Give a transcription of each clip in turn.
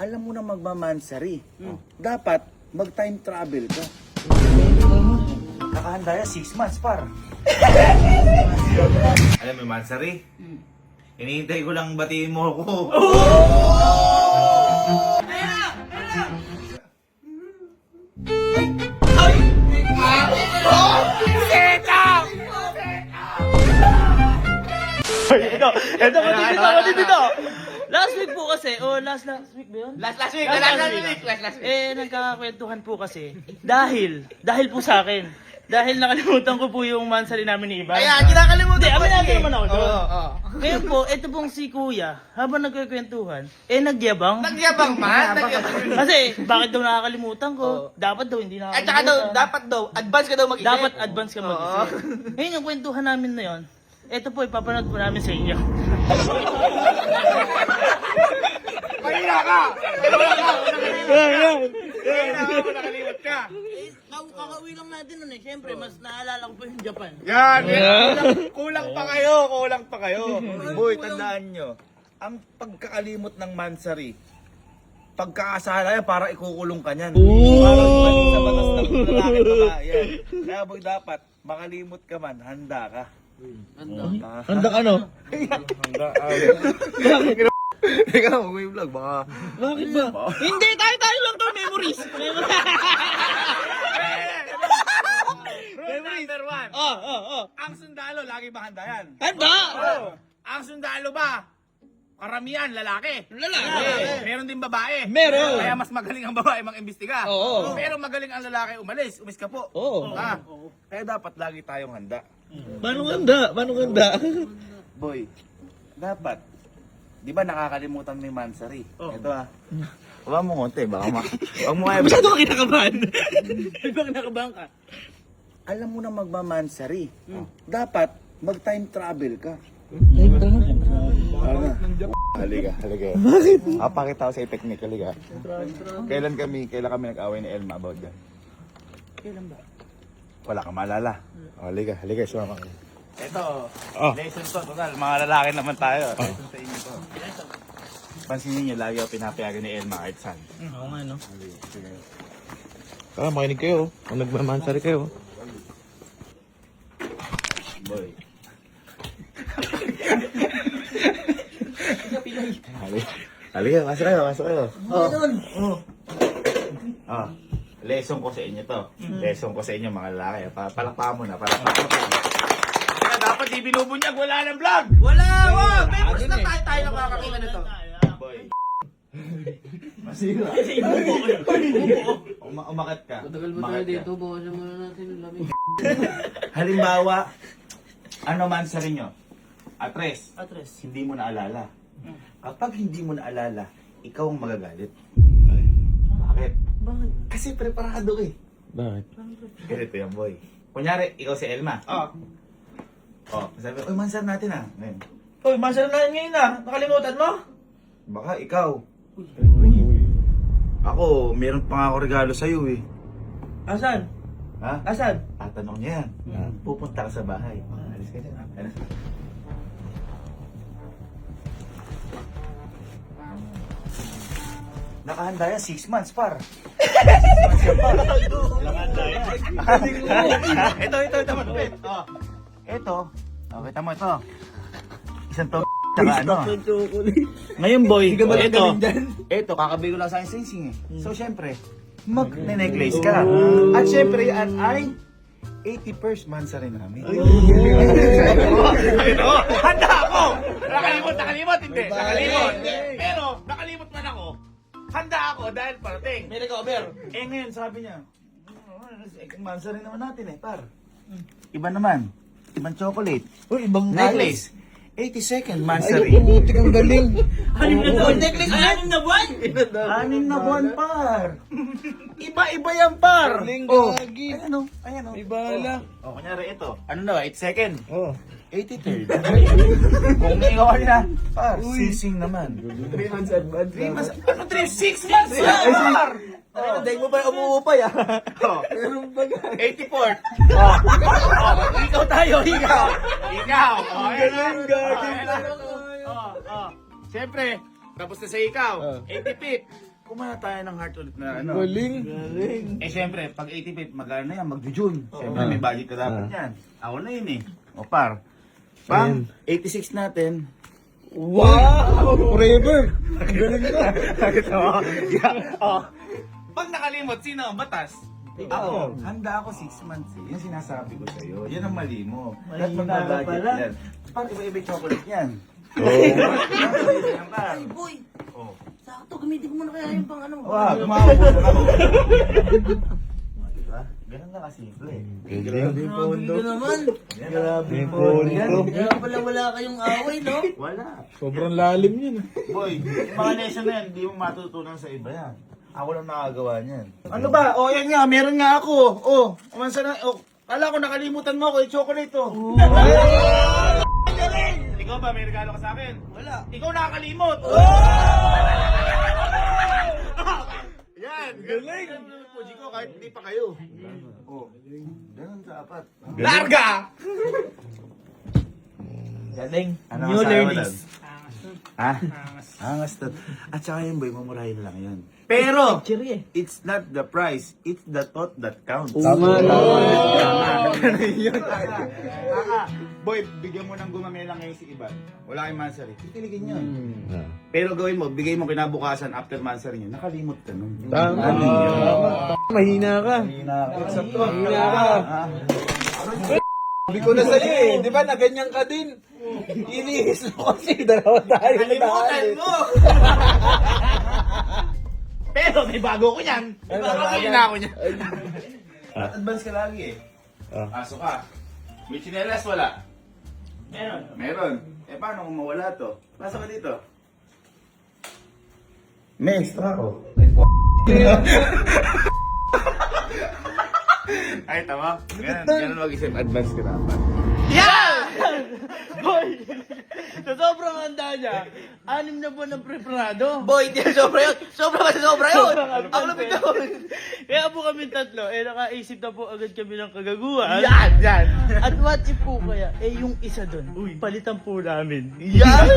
alam mo na magmamansari. Dapat mag-time travel ka. Nakahanda yan, 6 months, par. Alam mo, Mansari? Hinihintay ko lang batiin mo ako. Ito, dito. Last week po kasi, last week ba yun? Last week. Nagkakakwentuhan po kasi, dahil po sa akin, dahil nakalimutan ko po yung mansari namin ni Ivan. Kaya, kinakalimutan Hindi, ko. aminado naman ako doon. Oo. Ngayon po, ito pong si Kuya, habang nagkakwentuhan, nagyabang. Nagyabang man. Kasi, bakit daw nakakalimutan ko? Dapat daw, hindi At nakakalimutan. saka daw, advance ka daw mag-isip. Dapat advance ka mag-isip. Ngayon, yung kwentuhan namin na yun, ito po, ipapanood po namin sa inyo. Mahina ka! Nakalimot ka! Kakauwi lang natin nun eh. Siyempre, mas naalala ko po yung Japan. Yan! Kulang pa kayo. Boy, tandaan nyo, ang pagkakalimot ng Mansari, pagkakasala yan, para ikukulong ka niyan. Parang ibalik sa batas ng lalaki babae. Kaya boy, dapat, makalimot ka man, handa ka. Handa ka no? Teka lang, mag-may vlog, baka... Bakit ba? Hindi, tayo lang to, memories. Number 1. Oh. Ang sundalo, lagi ba handa yan? Handa! Ang sundalo ba? Karamihan, lalaki. Lalaki. Meron din babae. Meron. Kaya mas magaling ang babae mag-imbestiga. Oo. Pero magaling ang lalaki umalis ka po. Oo. Kaya dapat lagi tayong handa. Paano handa? Boy, dapat, di ba nakakalimutan mo yung Mansari? Ito Huwag mo konti, baka huwag mo kaya... Masyado ka kinakabahan. Ibang kinakabahan ka. Alam mo na magmamansari. Dapat, mag-time travel ka. Halika. Bakit? Pakita ko sa technique, halika. Kailan kami nag-away ni Elma about that? Kailan ba? Wala kang maalala. Halika, sumama ka. Ito, lesson to, total, mga lalaki naman tayo. Lesson sa inyo to. Pansinin niyo, lagi ako pinapayagan ni Elma kahit saan. Oo nga, no? Makinig kayo. Kung nagmamansari kayo. Boy. Halika, masok kayo. Lesson ko sa inyo to. Lesson ko sa inyo mga lalaki. Palakpakan mo na, palakpakan mo. Kaya dapat di binubunyag, wala ng vlog! Wala! Memories na tayo nakakakita nito. Boy. Masira. Umakat ka. Matagal ba tayo dito? Bawasan muna natin yung lamig. Halimbawa, ano man sa rin nyo? Atres. Atres. Hindi mo naalala. Kapag hindi mo naalala, ikaw ang magagalit. Bakit? Kasi preparado eh. Bakit? Ganito yan, boy. Kunyari, ikaw si Elma. Sabi, uy, mansar natin ngayon. Uy, masarap na ngayon na. Nakalimutan mo? Baka ikaw. Ako, meron pa nga ako regalo sa'yo eh. Asan? Ha? Asan? Tatanong niya yan. Pupunta ka sa bahay. Alis ka dyan. Alis. Nakahanda yan, 6 months, par. 6 months yan, par. Nakahanda yan. Ito, malupit. Ito. Kita mo ito. Isang to. Tsaka ano. Ngayon, boy, ito, kakabili ko lang sa akin sing eh. So, syempre, mag-necklace ka. At syempre, yan ay 81st Mansari namin. Handa ako! Nakalimot, hindi. Nakalimot. Pero, nakalimot man ako. Handa ako dahil parating. May recover. Ngayon, sabi niya, Mansari naman natin par. Iba naman. Ibang chocolate. Uy, ibang Necklace. 82nd Mansari. Putik ang galing. Anim na buwan. Necklace, anim na buwan. 6 na buwan, par. Iba-iba yan, par. Galing, Oh, gagi. ayan o. May bala. Kunyari ito. Ano na, 8 second. Oh. 83rd. Kung may ikaw na, par, sising naman. 3 months advance. 3 months, ano 6 months na, par. Dahil mo pa umuupay Meron ba 84th. Ikaw tayo, ikaw. Galing, gagi. Siyempre, tapos na sa ikaw. 85th. kumaya tayo ng heart ulit na ano. Galing. Eh syempre, pag 85, magkano na yan, mag-June. Syempre, may budget ka dapat yan. Ako na yun eh. O par. Pang 86 natin. Wow! Forever! Galing ka. Pag nakalimot, sino ang batas? Ako, handa ako 6 months eh. Yung sinasabi ko sa'yo. Yan ang mali mo. Dapat magbabudget yan. Par, iba-iba yung chocolate yan. Yan, par. Ay, boy! Oh. Sakto, gamitin ko muna kaya yung pang ano. Wag, umawag na ako. Diba? Ganun lang kasimple. Galing. Grabe ka naman. Grabe Yung pondo. Kaya pala wala kayong away, no? Wala. Sobrang lalim yun. Boy, yung mga lesson na yan, hindi mo matutunan sa iba yan. Ako lang nakagawa niyan. Ano ba? O, yan nga, meron nga ako. O, umansa na. O, kala ko nakalimutan mo ako, yung chocolate to. Ikaw ba, may regalo ka sa akin? Wala. Ikaw nakakalimot! Yan, galing. Puji ko kahit hindi pa kayo. O, ganun dapat. Larga! Galing. Ano New masabi mo learnings. doon? Ha? Angas to. At saka yun boy, mamurahin lang yun. Pero, it's not the price, it's the thought that counts. Tama. Yun. Boy, bigyan mo ng gumamela ngayon si Iban. Wala kayong mansari. Titigilin yun. Pero gawin mo, bigay mo kinabukasan after mansari niyo. Nakalimot ka nun. Tama. Ano yun? Mahina ka. Mahina ka. Mahina ka. Sabi ko na sa'yo eh. Di ba na ganyan ka din? Inihis mo kasi. Dalawa tayo. Kalimutan mo! Pero may bago ko niyan. May bago na ako niyan. Advance ka lagi eh. Pasok ka. May chinelas wala? Meron. Meron. Eh paano kung mawala to? Pasok ka dito. May extra ko. Ay, tama. Ganun mag-isip. Advance ka dapat. Boy! Sa sobrang handa niya, 6 na buwan ng preparado. Boy, hindi sobra yun. Sobra kasi sobra yun. Sobrang Ang lapit yun. Kaya po kami tatlo, nakaisip na po agad kami ng kagaguhan. Yan! At what if po kaya, yung isa doon, palitan po namin. Yan!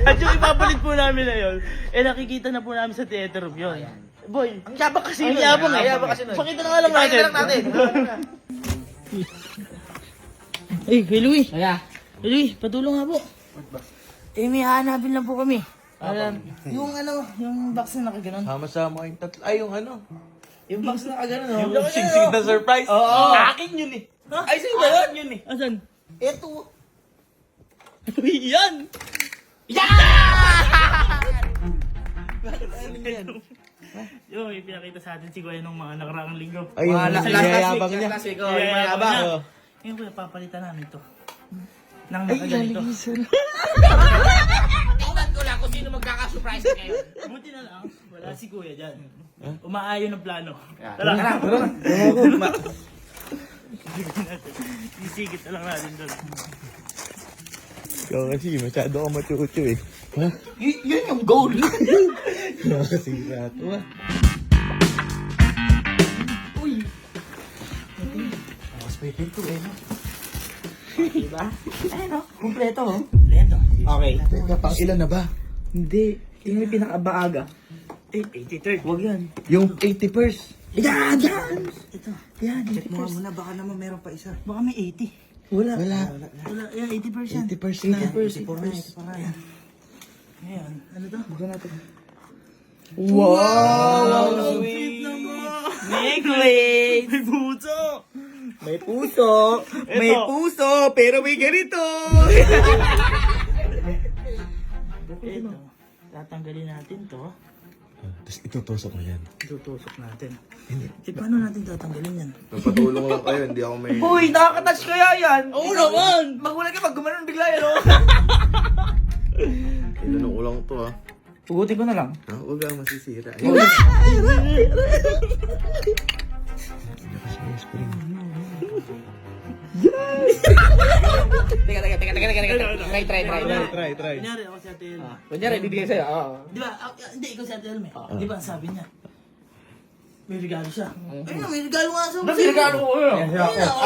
At yung ipapalit po namin na yun, nakikita na po namin sa theater room yun. Boy, Ang yabang kasi ang nun. yabang Ang eh. yabang kasi nun. Pakita na nga lang natin. Pakita lang natin. Eh, kay Louie. Kaya, Kay Louie, patulong nga po. May hahanapin lang po kami. Yung yung box na nakaganon. Sama-sama kayong tatlo. Ay, yung ano? Yung box na nakaganon, Yung singsing na surprise. Oo. Akin yun eh. Ay, sa'yo ba yun? Yun eh. Asan? eto. Uy, yan! Yung may pinakita sa atin si Kuya nung mga nakaraang linggo. Ay, yung yayabang niya. Last week, oh, Yung yung yayabang mayabang. niya. Ngayon Kuya, papalitan namin to. Nang nakaganito. Tingnan ko lang kung sino magkaka-surprise kayo. Buti na lang, wala si Kuya dyan. Umaayon ng plano. Tara, Isigit na lang natin doon. Ikaw kasi, masyado ka machucho eh. Ha? Yun yung goal. Nakasira to ah. Diba? Ayun o, kumpleto o. Leto. Okay. Teka, pang ilan na ba? Hindi. Yung may pinakabaaga. 83rd. Huwag yan. Yung 81st. Yan! Yan! Ito. Yan, Check mo nga muna, baka naman meron pa isa. Baka may 80. Wala. Wala. Wala, yan, 80%. 80% na. 84 na. Ayan, ano to? Buksan natin. Wow! Sweet naman! Necklace! May puso! May puso! May Ito. puso! Pero may ganito! Ito. Tatanggalin natin to. Tapos itutusok mo yan. Tutusok natin. Eh, paano natin tatanggalin yan? Napatulong lang kayo, hindi ako may... Uy, nakaka-touch kaya yan! Oo naman! Magulat ka pag gumanon bigla yan, o! Tinanong ko lang to ah. Pugutin ko na lang. Ha? Huwag kang masisira. Teka. Try. Kunyari ako si Ate Elma. Kunyari, bibigyan sa'yo. Oo. Di ba? Hindi, ikaw si Ate Elma. Di ba, sabi niya, may regalo siya. Ayun, may regalo nga sa Ba't regalo ko yun?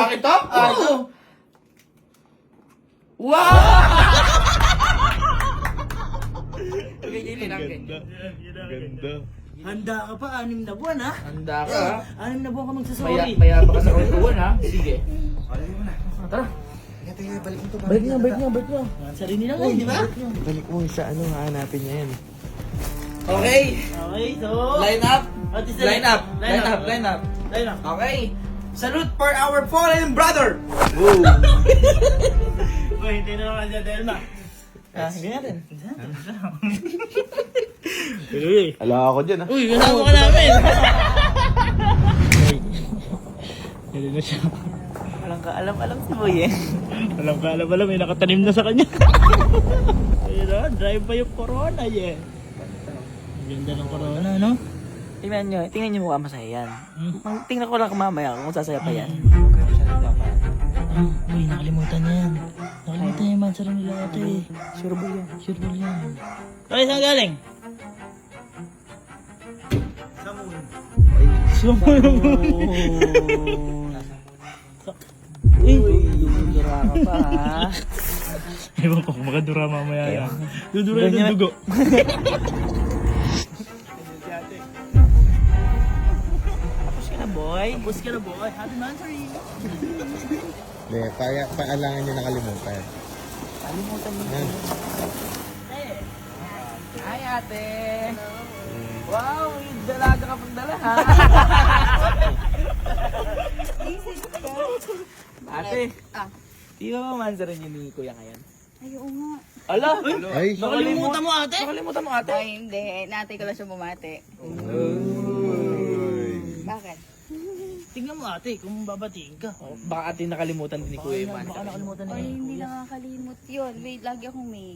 Akin to? Oo. Ganda. Ganda. Handa ka pa, 6 na buwan ha? Handa ka ha? 6 na buwan ka magsasorry. Maya pa ka sa kwentuhan ha? Sige. Balik mo na. Tara. Balik mo to. Balik niya. Ang sarili lang eh, di ba? Balik mo sa ano, hanapin niya yan. Okay. Okay, so... Line up. What is Line up. Line up. Line up. Line up. Okay. Salute for our fallen brother. Uy, hindi na naman dyan, Delma. Sige natin. Uy, Ala ako dyan ah. uy, kasama ka namin. Hindi na siya. Walang kaalam-alam si Boy eh. Alam ka, alam, may nakatanim na sa kanya. Ayun na, drive pa yung corona, yeah. Ang ganda ng corona, no? Tingnan nyo mukha masaya yan. Tingnan ko lang mamaya kung sasaya pa yan. Uy, nakalimutan niya yan. Nakalimutan niya yung mansara nila ate. Sure ba yan? Sure ball yan. Okay, saan galing? Sa moon. Uy, Dura ka pa ha. ewan ko kung makadura mamaya yan. Dudura yun ng dugo. Tapos ka na boy. Tapos ka na boy. Happy Mansari. Hindi, paalangan niya nakalimutan. Kalimutan mo. Hi ate. Wow, may dalaga ka pang dala ha. Ate, di ba mamansaran yun ni Kuya ngayon? Ay, oo nga. Ala! Ay, Nakalimutan mo ate? Nakalimutan mo ate? Ay, hindi. Natay ko lang siya bumati. Bakit? Tingnan mo ate, kung babatiin ka. Oh, baka ate nakalimutan din ni Kuya yung Baka mansara. nakalimutan na Ay, yun. hindi nakakalimot yun. Wait, lagi akong may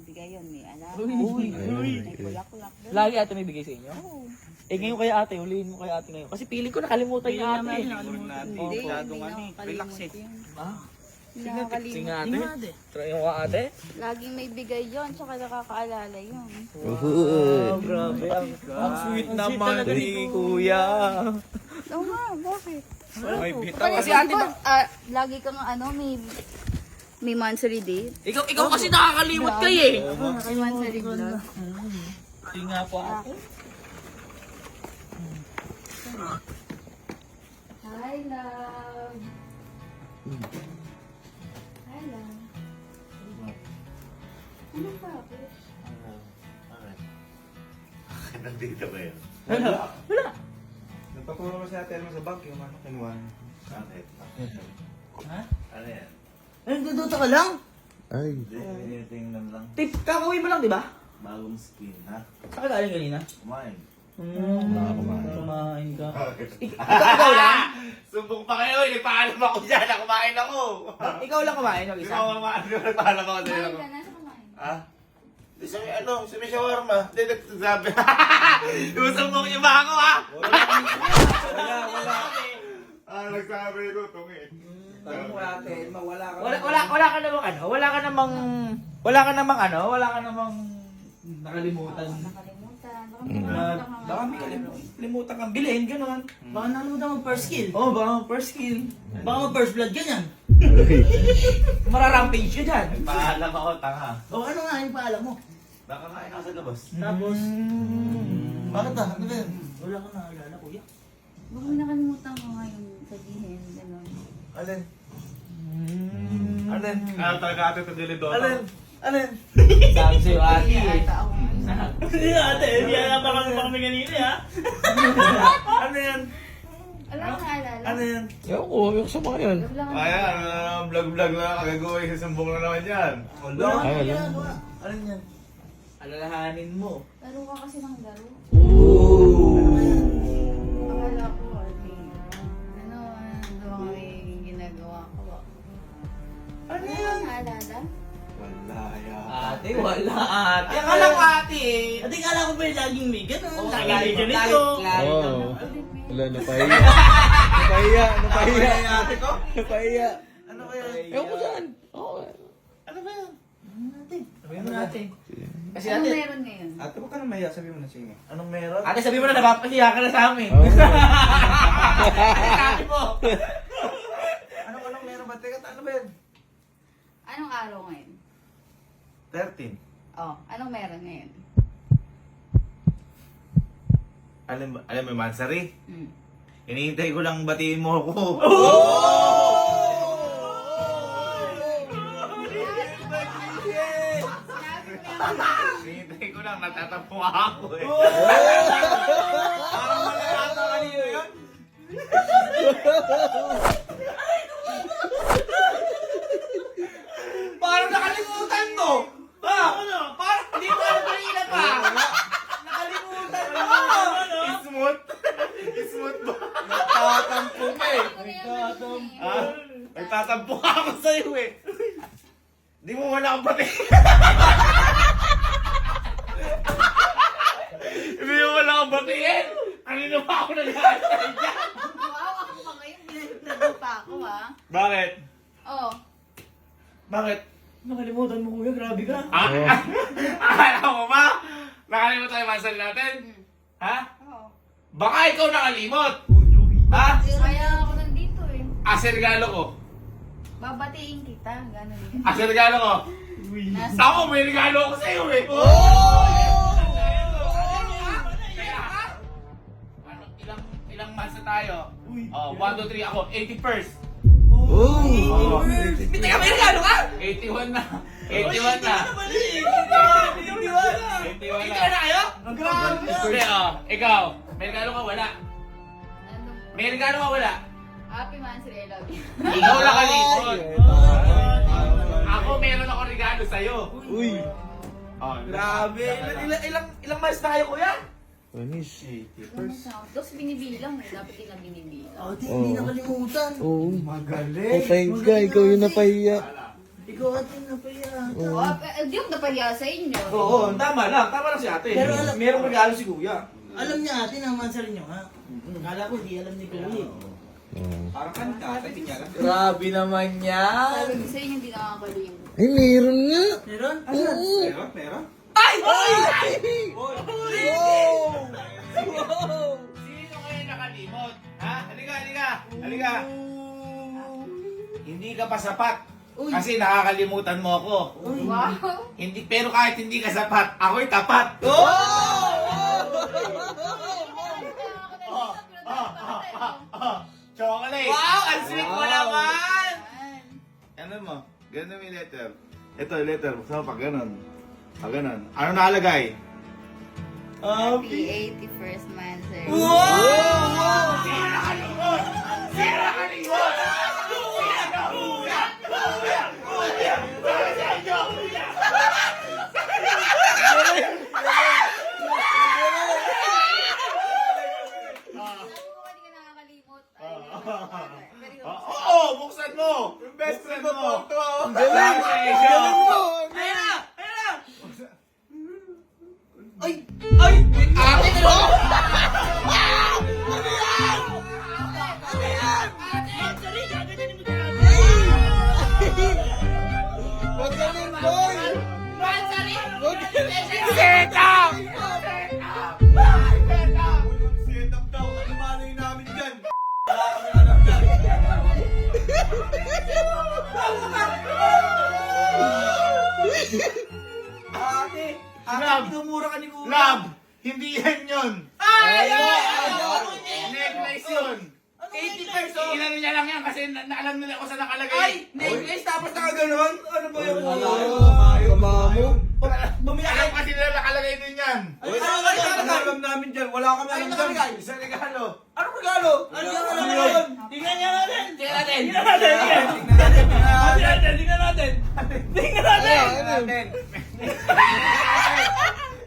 bigay yun. May alam. Uy, May kulak-kulak. doon. lagi ate may bigay sa inyo? Oo. Eh ngayon kaya ate, huliin mo kaya ate ngayon. Kasi piling ko nakalimutan niya ate. Hindi, hindi nakakalimot yun. Ah, Hindi sige nakakalimot. ate. Tingnan ate. Try mo ka ate. Laging may bigay yun, tsaka nakakaalala yun. Oh, grabe. Ang sweet naman ni Kuya. Oo nga, bakit? May Kasi ate, lagi kang may monthly date. Ikaw kasi nakakalimot kayo eh. May monthly vlog. Hindi nga po ate. Hi, love. Hi, love. Ano pa? Nandito ba yun? Wala. Nagpapuro ko si ate mo sa bag yung ano, kinuha. Bakit? Ha? Ano yan? Ay, nagduduto ka lang? Ay, Tingnan lang. Tip, kakawin mo lang di ba? Bagong skin, ha? Saan ka galing kanina? Kumain. Kumain ka. Ikaw lang? Sumbong pa kayo, nagpaalam ako dyan, kumain ako. Ikaw lang kumain yung Di isa? ba kumain, nagpaalam ako dyan. Kumain ka na, kumain. Ha? Di sa may shawarma. Di nagsasabi. Susumbong niyo ba ako, ha? wala. Nagsabi ko, tungin. Tanong mo ate, mawala ka. Wala ka namang ano? Wala ka namang nakalimutan. Nakalimutan. Baka Baka may kalimutan kang bilhin, gano'n. Baka nalimutan mo first kill. Oh, baka first kill. Baka mo first blood ganyan. Mararampage ka dyan. Paalam ako, tanga. O ano nga yung paalam mo? Nakakain ako sa labas. Tapos, Bakit ah? Ano ba yun? wala ka naalala kuya. Baka may nakalimutan ko ngayon sabihin. Ganun. Alin? Alin? Ano talaga ate ito dilidoto? Alin? Alin? Sabi sa'yo, ate. Hindi ate, hindi alam pa kami kanina ha. Ano yan? Alam mo naalala? Ano yan? Yung sa mga yan. Wala ka Kaya, vlog-vlog na kagagawin, susumbong na naman yan. Wala. Ay, wala. Alin yan? Alalahanin mo. Laro ka kasi ng laro. Ano yan? Akala ko, ano kami ginagawa ko. Ano Ano yan? naalala? Wala yan. Ate, wala ate. Akala ko ate. Ate, kala ko ba yung laging may ganun? Oh, Laging may ganito. lagi Oo. ganun. Wala, napahiya. Napahiya. Ate ko? Napahiya. Ano kaya? Ewan ko saan. Oo. Ano ba yan? Sabihin mo na ate. Kasi Ano ate, meron ngayon? Ate, huwag ka na mahiya. Sabi mo na sige. Anong meron? ate sabi mo na napapahiya ka na sa amin. Oo. Sabi mo. Anong meron ba? Teka, ano ba yan? Anong araw ngayon? 13. Oh, anong meron ngayon? Alam mo, Mansari? Hinihintay ko lang batiin mo ako. Hinihintay ko lang, natatampo ako eh. Parang malalato kanina yun. Parang nakalimutan mo. Ha? Parang hindi mo alam kanina pa. Nakalimutan mo. Smooth? Smooth ba? Nagtatampo ka eh. Ha? Nagtatampo ako sa'yo eh. Di mo wala akong batiin. Hindi mo wala akong batiin. Kanino pa ako nag-aantay dyan? Wow, ako pa ngayon. Binaliktad pa ako, ha? Bakit? Oh. Bakit? Nakalimutan mo kuya, grabe ka. Akala mo ba? Nakalimutan yung mansal natin? Ha? Oo. Baka ikaw nakalimot. Ha? Kaya ako nandito eh. Asa regalo ko? Babatiin kita, gano'n yun. Asa regalo ko? Nasa... Ako, may regalo ako sa'yo eh. Ano, ilang months na tayo? Oh, 1, 2, 3 ako. 81st. Teka, may regalo ka? 81 na. 81 na. 81 na. na kayo? Hindi, oh. Ikaw, may regalo ka wala. Ano? May regalo ka wala. Happy Mansari, I love you. Ikaw nakalimot. Ako, meron ako regalo sa'yo. Uy. Oh, Grabe. Ilang months na kayo, kuya? Tapos binibilang eh. Dapat din na binibilang. Hindi nakalimutan. Oo. Magaling. Oh, thanks ka. Ikaw yung napahiya. Ikaw atin na pa yan. Di ako napahiya sa inyo. Oo, tama lang. Tama lang si ate. Pero alam- Merong regalo si kuya. Alam niya ate naman sa rinyo ha. Kala ko di alam ni Kuya. Parang kanta. Tayo niya lang. Grabe naman yan. Sabi ko sa inyo, hindi nakakalimot. Ay, meron nga. Meron? Oo. Meron? Sino kayo nakalimot? Ha? Halika. Hindi ka pa sapat. Kasi nakakalimutan mo ako. Wow! Hindi, pero kahit hindi ka sapat, ako'y tapat. Chocolate. Wow! Ang sweet mo naman! Ano mo? Ganun mo yung letter. Ito yung letter. Buksan mo pag ganun. Pag ganun. Ano nakalagay? Happy 81st Mansari. Sino nakalimot? Sino nakalimot? Kuya! Para sa inyo! Alam mo ba, hindi ka nakakalimot? Very good. Oo! Buksan mo! Yung best friend mo! Galing. Galing mo. Ayun na! Ayun na! Ay! Ay! Akin na! Magaling, boy. Mansari! Set up! Set up daw. Ano malay namin dyan? Ate! Love. Pinumura ka ni kuya. Love! Hindi yan yun! Ay! Necklace yun! 80 pesos! Inano niya lang yan kasi naalam nila kung saan Ay! nakalagay. Necklace tapos nakaganon? Ano ba yung Kamamo. Bumiyay! Alam kasi nila nakalagay din yan. Ano alam namin dyan? Wala kami alam dyan. Isang regalo. Anong regalo? Ano yung alam yun? Tingnan niya natin. Tingnan natin. Tingnan natin. Tingnan natin. Tingnan natin. natin.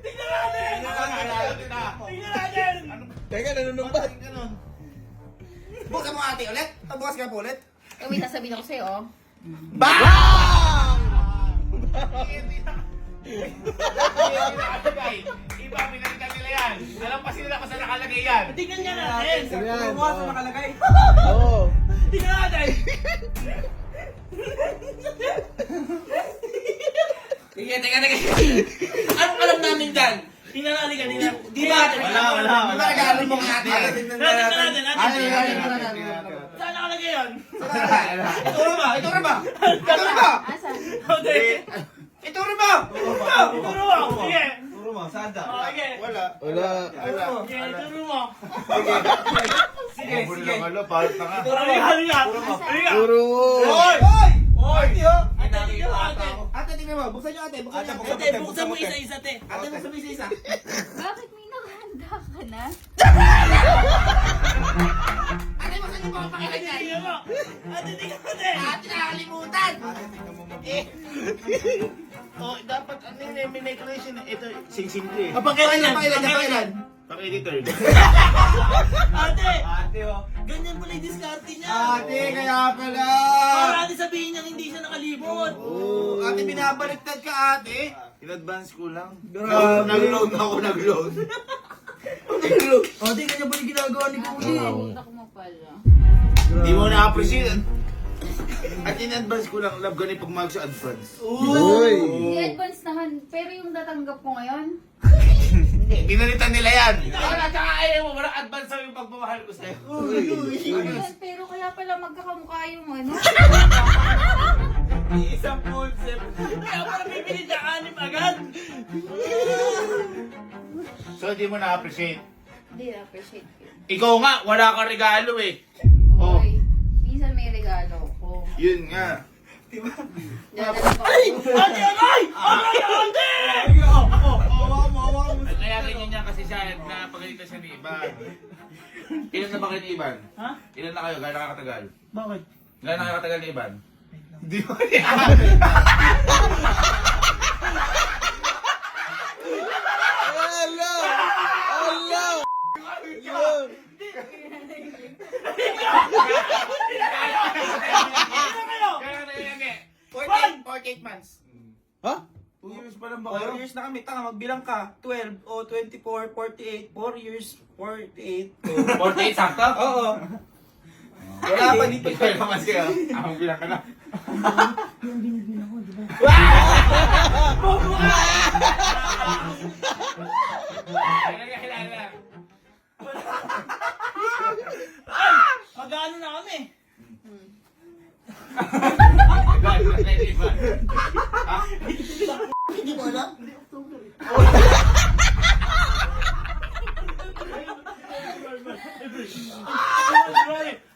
Tingnan natin. Naalala kita. Tingnan natin. Teka, nanunumbat. Ganun. Bukas mo ate ulit? Bukas ka po ulit? Wait, sasabihin ako sa'yo, oh. Nakalagay. Iba, pinalitan nila yan. Alam pa sila kung saan nakalagay yan. Tingnan niya natin. Yan. Bukas na nakalagay. Oo. Tingnan natin. Teka. Anong alam namin dyan? Tingnan natin kanina. Di ba? Wala. Di ba regalo mo nga ate? Tingnan natin. Saan nakalagay yun? Ito rin ba? Asan? Okay. Ito rin ba? Ito na. Sige. Turo mo, saan daw? Okay. Wala. Wala. Wala. Okay, turo mo. Sige, sige. Malo, palit na nga. Halika. Halika. Turo mo. Hoy! Oy! Ate, tingnan mo, ate. Ate, tingnan mo. Buksan nyo, ate. Buksan nyo. Ate, buksan mo isa-isa, te. Ate, buksan mo isa-isa. Bakit may nakahanda ka na? Ate, buksan nyo mga pakita niyan. Tingnan mo. Ate, tingnan mo, te. Ate, nakakalimutan. Oh, dapat ano yun eh, may decoration. Ito, sing-sing ko eh. Pakilan yan. Pakailan, pakailan. Pang-editor. Ate, Ate, oh. ganyan pala yung diskarte niya. Ate, kaya pala. Para ate sabihin niya hindi siya nakalimot. Oh, ate, binabaliktad ka, ate. In-advance ko lang. Grabe. Nag-loan ako, nag-loan. Ate, ganyan pala yung ginagawa ni Kuya. Utak mo pala. Di mo na-appreciate. At in-advance ko lang, love ganun pag mag sa advance. Uy. I-advance naman, pero yung natanggap ko ngayon, Pinalitan nila yan. Wala, tsaka ayaw mo. Walang advance sa yung pagmamahal ko sa'yo. ayun, pero kaya pala magkakamukha yung ano. Isang concept. Kaya pala bibili niya anim agad. So, di mo na-appreciate. Hindi, appreciate ko. Ikaw nga, wala kang regalo eh. Oh. Okay, minsan may regalo ko. Yun nga. Dadala ko. Ate, aray! Aray, ate! Kaya ganyan niya kasi siya, napagalitan siya ni Ivan. Ilan na ba kayo ni Ivan? Ha? Ilan na kayo? Gano'n kakatagal? Bakit? Gano'n na kakatagal ni Ivan? Di ba niya? Ala! Ala! Yun. Gano'n na yan eh. 48 months. Ha? 2 years pa lang ba 4 kayo? years na kami. Tanga, magbilang ka. 12 o 24, 48. 4 years, 48. 48 sakto? Oo. Wala pa dito. Ikaw naman siya. Akong bilang ka na. Kilala. Magano na kami? Hindi mo alam?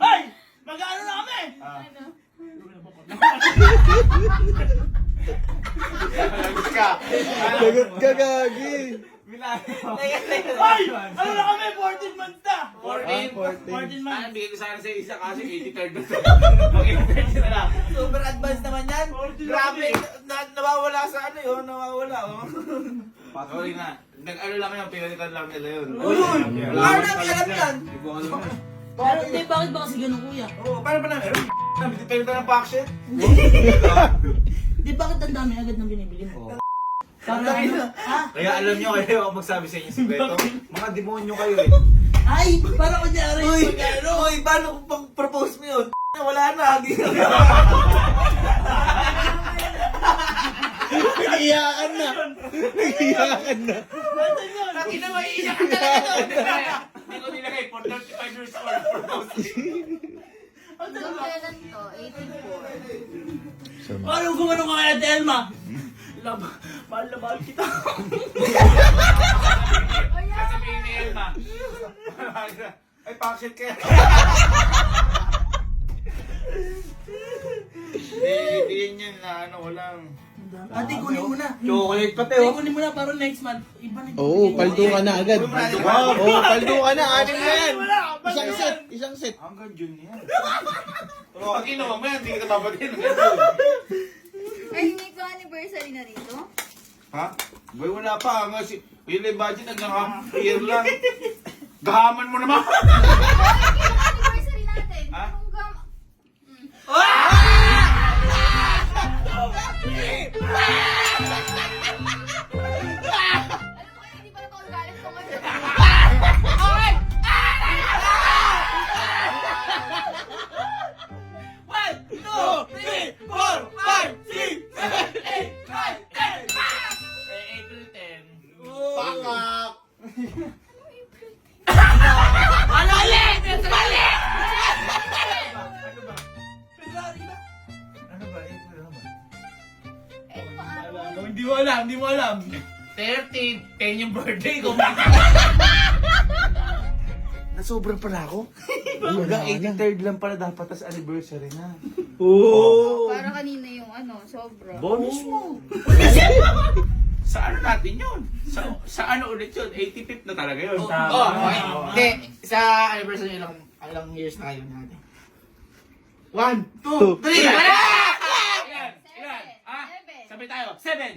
Ay! Magano na kami? Lagot ka, gagi. Ay! Ano na kami? 14 months na! 14. 14 months. Bigay ko sana sa isa kasi 83rd na to. Mag-83rd na lang. Super advanced naman yan. Grabe. Nawawala sa ano yun. Nawawala. Oh. Sorry nga. Nag-ano lang yun, pinalitan lang nila yun. Paano namin alam yan? Pero hindi, bakit ba kasi ganun, kuya? Oo, paano ba namin? Pinalitan ng packshit? Hindi, bakit ang dami agad ng binibili mo? Para ano? Ha? Kaya alam nyo, kaya ako magsabi sa inyo sikreto. Mga demonyo kayo eh. Ay! Para kunyari Uy, yung magano. uy, paano kung pag-propose mo yun? Wala na. Nag-iyakan na. Nag-iyakan na. Nakina mo, iiyak ka talaga doon. Hindi ko nilagay for 35 years old propose. Hanggang kailan to? 84. Paano gumano ka kaya, Telma? Mahal na mahal kita. Sasabihin ni Elma. Ay, packshit kaya. Hindi yan na ano, walang... Ate, kunin mo na. Chocolate pati Ate, kunin mo na para next month. Iba na. Oo, paldo ka na agad. Oo, paldo ka na. Anim na yan. Wala, Isang set. Isang set. Hanggang June yan. Pag inuwa mo yan, hindi kita babatin. Ay, may ka-anniversary na rito? Ha? Boy, wala pa. Yun yung budget hanggang year lang. Gahaman mo naman. Anniversary natin. Ha? Anong gam... Alam mo kayo, hindi pa na ito ang galit ko ngayon. April 10. Pakak. Ano ba? April ano ba? Eto ang araw. Hindi mo alam, hindi mo alam. 30, 10 yung birthday ko. Nasobrang pala ako. Hanggang 83rd lang pala dapat, tas anniversary na. Para kanina yung ano, sobra. Bonus mo. Sa ano natin yun? Sa ano ulit yun? 85th na talaga yun. Okay. Hindi, sa anniversary ilang years na kayo natin. 1, 2, 3! Wala! Ilan? Ilan? Ah? Sabay tayo. 7!